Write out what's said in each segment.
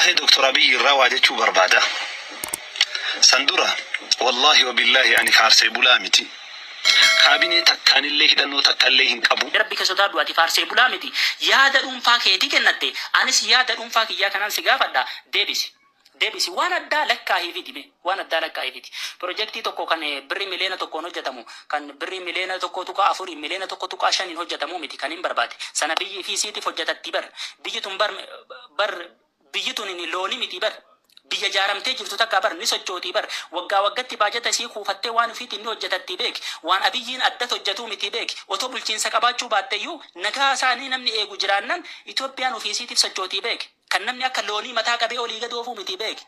واحد دكتور أبي الرواجة شو بربادة سندورة والله وبالله يعني فارسي بولامتي كابينة تكان اللي هدنو تكالله هنكبو ربي كسودا دواتي فارسي بولامتي يادا فاكيتي كنتي أنس يادا فاكي يا كنان سجافدا ديبسي وانا دالك هاي فيدي وانا دالك هاي فيدي بروجكتي توكو كان بري ميلينا توكو نجتمو كان بري ميلينا توكو توكا أفوري ميلينا توكو توكا عشان نجتمو متي كانين بربادي سنة بيجي في سيتي فجتت تبر بيجتم بر بيجتون إني لوني متي بر biyya jaaramtee jirtu takka bar ni sochooti bar waggaa waggatti baajata isii kuufattee waan ofiitti inni hojjetatti beek waan abiyyiin addatti hojjetuu miti beek otoo bulchiinsa qabaachuu baatteyyuu nagaa isaanii namni eegu jiraannan Itoophiyaan ofiisiitiif sochootii beek kan namni akka loonii mataa qabee olii gad oofuu miti beek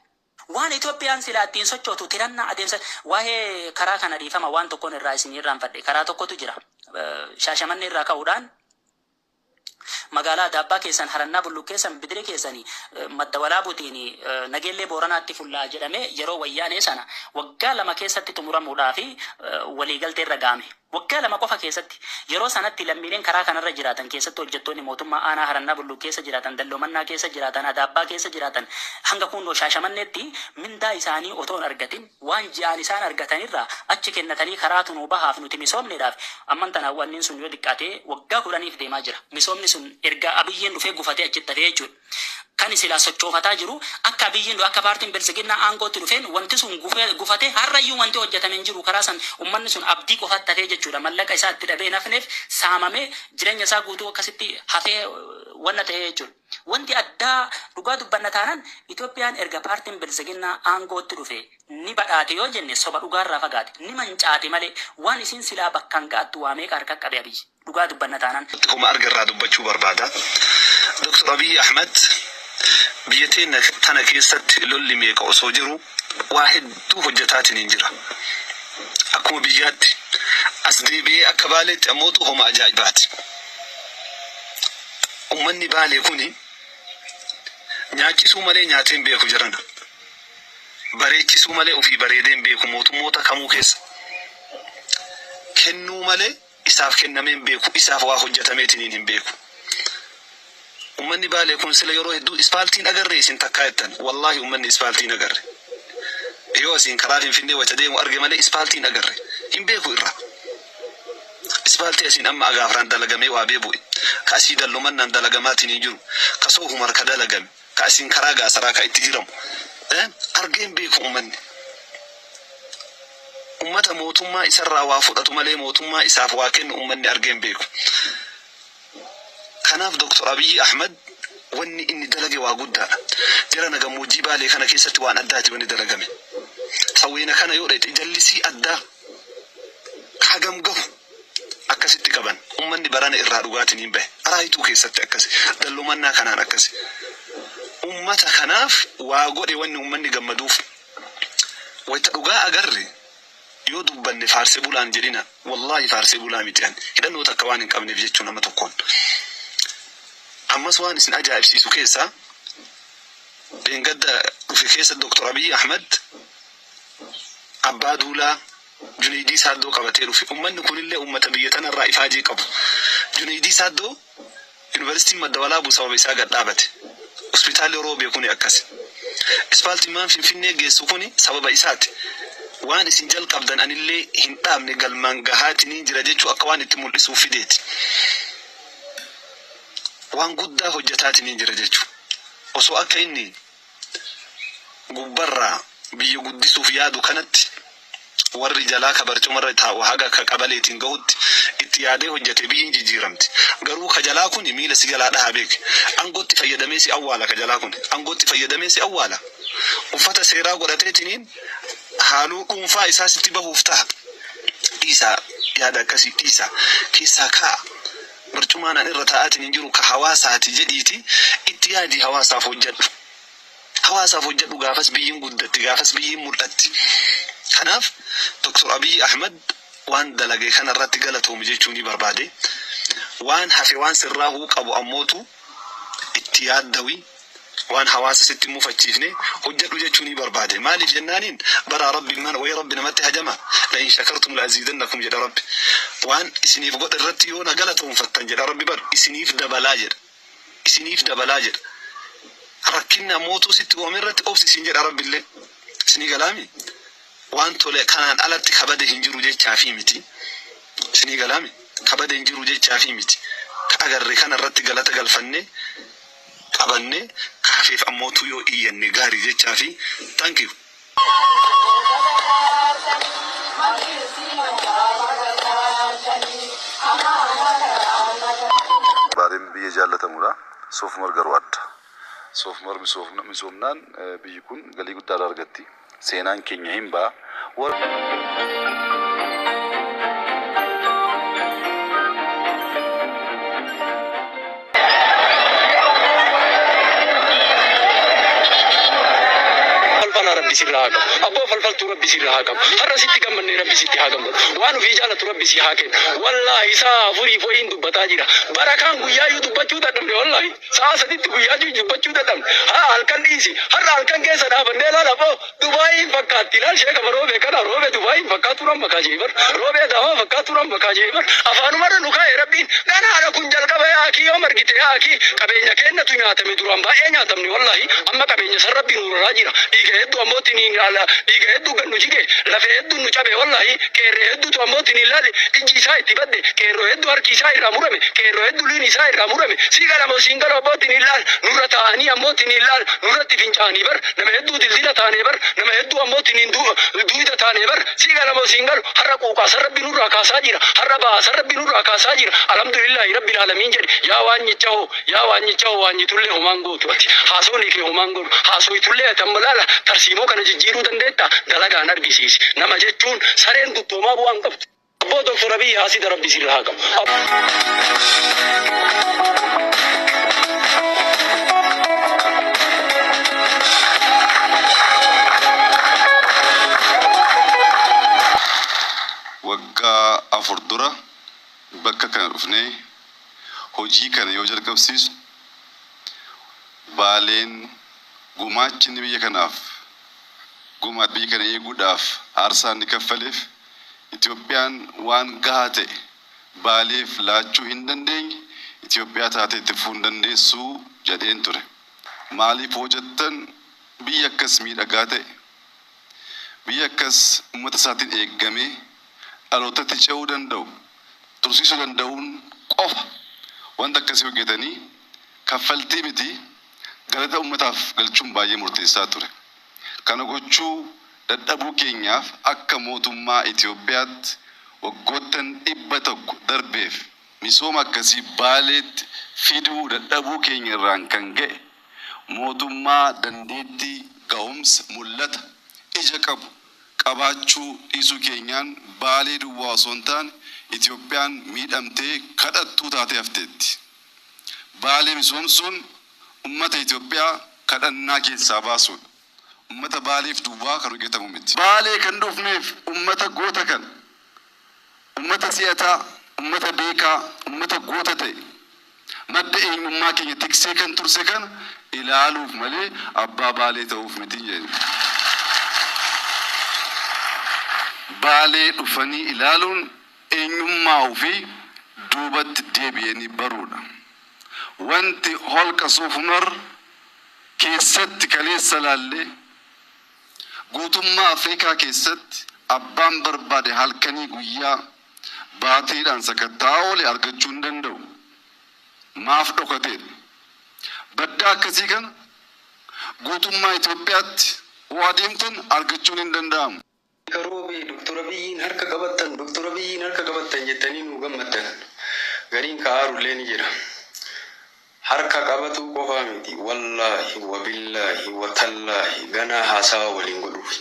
waan Itoophiyaan silaa ittiin sochootu tirannaa adeemsa waa'ee karaa kana dhiifama waan tokkoon irraa isin irraanfadhe karaa tokkotu jira Shaashamannee irraa ka'uudhaan magaalaa Daabbaa keessan Harannaa Bulluu keessan Bidiree keessanii madda walaabuutiini nageellee Booranaatti fullaa jedhamee yeroo wayyaanee sana waggaa lama keessatti xumuramuudhaaf waliigaltee irra gaame waggaa lama qofa keessatti yeroo sanatti lammiileen karaa kanarra jiraatan keessatti hojjettoonni mootummaa aanaa Harannaa Bulluu keessa jiraatan Dalloomannaa keessa jiraatan Daabbaa keessa jiraatan hanga kunnoo Shaashamanneetti mindaa isaanii otoo hin argatin waan ji'aan isaan argatanirraa achi kennatanii karaa tunuu bahaaf nuti misoomneedhaaf amman tanaa wanniin sun yoo xiqqaatee waggaa 10 deemaa jira misoomni sun erga abiyyiin dhufee gufatee achitti hafee jechuudha. Kan silaa sochoofataa jiru akka abiyyiin akka paartiin bilisiginnaa aangootti dhufeen wanti sun gufatee har'ayyuu wanti hojjetamee jiru karaa san ummanni sun abdii qofatti hafee jechuudha. Mallaqa isaa itti dhabee nafneef saamamee jireenya isaa guutuu akkasitti hafee wanna ta'ee jechuudha. Wanti addaa dhugaa dubbanna taanaan Itoophiyaan erga paartiin bilisiginnaa aangootti dhufe ni badhaate yoo jenne soba dhugaarraa fagaate ni mancaate malee waan isin silaa bakkaan ga'attu waamee harka qabee abiyyi. dhugaa dubbanna taanaan. Kuma argarraa dubbachuu barbaada. Dr. Abiy Ahmed biyyateen tana keessatti lolli meeqa osoo jiru waa hedduu hojjetaatiin hin jira. Akkuma biyyaatti as deebi'ee akka Baaleetti ammootu homa ajaa'ibaati. Uummanni Baalee kuni nyaachisuu malee nyaateen beeku jirana. Bareechisuu malee ofii bareedeen beeku mootummoota kamuu keessa. Kennuu malee isaaf kennameen beeku isaaf waa hojjetameetiin hin beeku. Uummanni Baalee kun sila yeroo hedduu ispaaltiin agarree isin takkaa jettan wallahi uummanni ispaaltiin agarre. Yoo isin karaa Finfinnee wata deemu arge malee ispaaltiin agarre hin beeku irra. Ispaaltii isin amma agaafraan dalagamee waa beebu'e. Ka asii dallumannaan dalagamaatiin hin jiru. Ka soofu marka dalagame. Ka isin karaa gaasaraa ka itti jiramu. Argeen beeku uummanni. Ummata mootummaa isarraa waa fudhatu malee mootummaa isaaf waa kennu uummanni argeen beeku. Kanaaf Dr. Abiy Ahmed wanni inni dalage waa guddaadha. Jara nagammoojjii Baalee kana keessatti waan addaati wanni dalagame. Sawweena kana yoo dheete jallisii addaa kaagam gahu akkasitti qaban uummanni barana irraa dhugaatiin hin bahe. Araayituu keessatti akkasi dallumannaa kanaan akkasi. Ummata kanaaf waa godhe wanni uummanni gammaduuf wayita dhugaa agarre yoo dubbanne faarsee bulaan jedhina wallahi faarsee bulaa miti'an hidhannoo takka waan hin qabneef jechuun nama tokkoon. Ammas waan isin ajaa'ibsiisu keessaa beengadda dhufe keessa Dr. Abiy Ahmed abbaa duulaa Junaydii Saaddoo qabatee dhufe. Uummanni kunillee uummata biyya tanarraa ifaajee qabu. Junaydii Saaddoo yuunivarsiitiin madda walaabuu sababa isaa gad dhaabate. Hospitaalli roobee kuni akkas. Ispaaltiin Finfinnee geessu kuni sababa isaati. Waan isin jalqabdan anillee hin dhaabne galmaan gahaatiin jira jechuu akka waan itti mul'isuuf fideeti. Waan guddaa hojjetaatiin jira jechuu. Osoo akka inni gubbarraa biyya guddisuuf yaadu kanatti warri jalaa ka barcumarra taa'u haga ka qabaleetiin gahutti itti yaadee hojjete biyyiin jijjiiramti. Garuu ka jalaa kun miila si jalaa dhahaa beeke. Angootti fayyadamee si awwaala ka jalaa kun. Angootti fayyadamee si awwaala. Uffata seeraa godhateetiin haaluu dhuunfaa isaa sitti bahuuf ta'a. Dhiisaa yaada akkasii dhiisaa keessaa kaa'a. Barcumaan an irra taa'aatiin hin jiru ka hawaasaati jedhiiti itti yaadii hawaasaaf hojjedhu. Hawaasaaf hojjedhu gaafas biyyiin guddatti gaafas biyyiin mul'atti. Kanaaf Dr. Abiy Ahmed waan dalagee kanarratti galatoomu jechuun ni barbaade. Waan hafe waan sirraahuu qabu ammootu itti yaaddawii waan hawaasa sitti mufachiifne hojjedhu jechuun ni barbaade. Maaliif jennaaniin bara rabbi man way rabbi namatti hajama la in shakartum la azidannakum jedha rabbi. Waan isiniif godhe irratti yoo na galatoomfattan jedha rabbi bar isiniif dabalaa jedha. Isiniif dabalaa jedha. rakkinna mootuu sitti oomirratti obsisiin jedha rabbillee isinii galaami waan tole kanaan alatti kabade hin jiru jechaafi miti isinii galaami kabade hin jiru jechaafi miti ka agarre kanarratti galata galfanne qabanne kaafeef ammootu yoo iyyanne gaarii jechaafi thank you. Baadin biyya jaalatamudha. Soofumar garuu adda. Soofumar misoomnaan biyyi kun galii guddaa argatti. Seenaan keenya hin ba'a. ربي سيراكم أبو فلفل ربي سيراكم هرسيتي كم من ربي سيتي هاكم وانو في جالة ربي سيهاكم والله سافري فوين دبتاجرا بركان ويا يدبتشو تدم والله ساسدي ويا يدبتشو تدم ها هالكن إيسي هالكن كيسا دابن دلا لبو دبي فكات تلال شيء كبرو بكنا روبه دبي فكات ترام مكاجيبر روبه دام فكات ترام مكاجيبر أفانو مرة نخاء ربي أنا على كنجل كبايا أكي يوم رجيتها أكي كبينيا كنا تنيا تمي درام باينيا تمني والله أما كبينيا سر ربي نور راجينا إيجاد تو أموتني على إيجاد تو كنو جيكي لفيد تو نجابه والله كيرهد تو أموتني لا إنجي ساي تبدي كيرهد تو أركي ساي رامورمي كيرهد تو ليني ساي رامورمي سيجالا مو سينجالا أموتني لا نورة تاني أموتني لا نورة تفينشاني بر نمهد تو دليلا تاني بر نمهد تو أموتني دويدا تاني بر سيجالا مو سينجال هرقو كاسر ربي نور كاساجير هربا سر ربي نور كاساجير الحمد لله رب العالمين جري يا واني تشاو واني تولي همانغو توتي حاسوني كي همانغو حاسوي تولي تملالا ترسيمو كان جيرو دندتا دلغا نرغيسيس نما جچون سرين دوما بوان قبط ابو دكتور ابي حاسد ربي سيرهاكم وقا افردرا بكا كان رفني هوجي كان يوجر قبسيس بالين قمات نبي كناف قمات بي كان يقوداف عرسان نكفلف إثيوبيان وان غاتي باليف لاچو هندندين إثيوبيا تاتي تفوندندي سو جدين توري مالي فوجتن بيكس ميدا غاتي بيكس متساتين إيقامي ألوتاتي چاو دندو ترسيسو دندون قف وان دكسيو جدني كفلتي متي galata ummataaf galchuun baay'ee murteessaa ture. Kana gochuu dadhabuu keenyaaf akka mootummaa Itoophiyaatti waggoottan 100 darbeef misooma akkasii baaleetti fiduu dadhabuu keenya irraan kan ga'e mootummaa dandeettii ga'umsa mul'ata ija qabu qabaachuu dhiisuu keenyaan baalee duwwaa osoo hin taane Itoophiyaan miidhamtee kadhattuu taatee hafteetti. Baalee misoomsuun ummata Itoophiyaa kadhannaa keessaa baasuun ummata baaleef duwwaa kan hojjetamu miti. Baalee kan dhufneef ummata goota kan ummata si'ataa ummata beekaa ummata goota ta'e madda eenyummaa keenya tiksee kan turse kan ilaaluuf malee abbaa baalee ta'uuf miti jenna. Baalee dhufanii ilaaluun eenyummaa ofii duubatti deebi'anii baruudha. wanti holqa Soofumar keessatti kaleessa laalle guutummaa Afrikaa keessatti abbaan barbaade halkanii guyyaa baateedhaan sakattaa oole argachuu hin danda'u. Maaf dhokatee baddaa akkasii kana guutummaa Itoophiyaatti waa deemtan argachuun hin danda'amu. Karoobe Dr. Abiyyiin harka qabattan jettanii nu gammaddan gariin kaa'aarullee ni jira. harka qabatu qofa miti wallahi wa billahi wa tallahi gana haasawa waliin godhuuf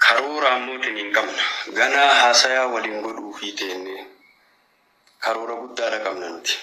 karoora ammoo hin qabna gana haasaya waliin godhuuf teenne karoora guddaadha qabna nuti.